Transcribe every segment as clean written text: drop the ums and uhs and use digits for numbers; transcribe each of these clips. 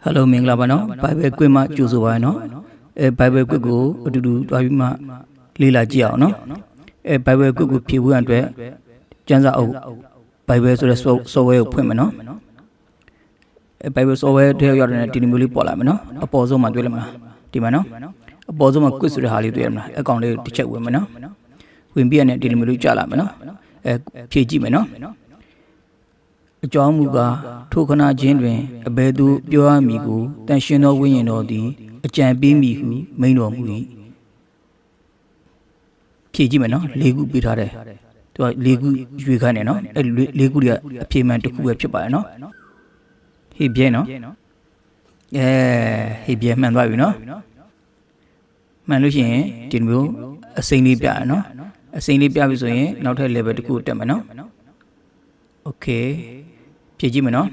Hello မင်္ဂလာပါနော် Bible quiz မှာကြိုဆိုပါရနော်Bible quiz ကိုအတူတူတွားပြီးမှလေ့လာကြည့်အောင်နော်Bible quiz ကိုဖြေဖို့အတွက်ကျမ်းစာအုပ် Bible ဆိုတဲ့ software ကိုဖွင့်မယ်နော်Bible software ထဲရောက်တဲ့ဒီလိုမျိုးလေးပေါ်လာမယ်နော်အပေါ်ဆုံးမှာတွေ့လိမ့်မလားဒီမှာနော်အပေါ်ဆုံးမှာ quiz ဆိုတဲ့ဟာလေးတွေ့ရမလားအကောင့်လေးတစ်ချက်ဝင်မယ်နော်ဝင်ပြီးရတဲ့ဒီလိုမျိုးလေးကြာလာမယ်နော်ဖြေကြည့်မယ်နော်အကြောင်းမူကားထိုခဏချင်းတွင်အဘယ်သူပြောရမည်ကိုတန်ရှင်သောဝိညာဉ်တော်သည်အကြံပေးမိဟုမိန့်တော်မူ၏ဖြေကြည့်မယ်နော်၄ခုပေးထားတယ်သူက၄ခုရွေခိုင်းတယ်နော်အဲ့၄ခုတွေကအဖြေမှန်တစ်ခုပဲဖြစ်ပါတယ်နော်ဟေ့ပြဲနော်ဟေ့ပြဲမှန်သွားပြီနော်မှန်လို့ရှိရင်ဒီလိုမျိုးအစိမ့်လေးပြရနော်အစိမ့်လေးပြပြီဆိုရင်နောက်ထပ် level တစ်ခုတက်မယ်နော်โอเคဖြည့်ကြည့်မယ်နော်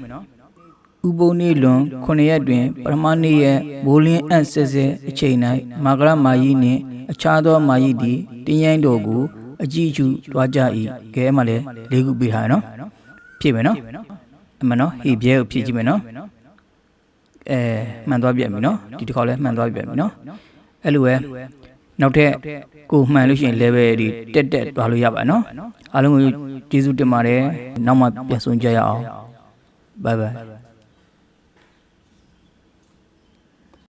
ဥပုံနေလွန်9ရက်တွင်ပရမနေ့ရက်မိုးလင်းအပ်ဆဲဆဲအချိန်၌မာဂရမာယီနှင့်အခြားသောမာယီသည်တင်းရိုင်းတော်ကိုအကြည့်အကျတွားကြ၏ကဲမှလည်း၄ခုပေးထားရနော်ဖြည့်မယ်နော်အမှန်နော်ဟေပြဲကိုဖြည့်ကြည့်မယ်နော်မှန်သွားပြန်ပြီနော်ဒီတစ်ခါလည်းမှန်သွားပြန်ပြီနော်အဲ့လိုပဲနောက်ထပ်ကိုမှန်လို့ရှိရင် level တွေတက်သွားလို့ရပါနော်အားလုံးကိုကျေးဇူးတင်ပါတယ်နောက်မှပြန်ဆုံကြရအောင်bye bye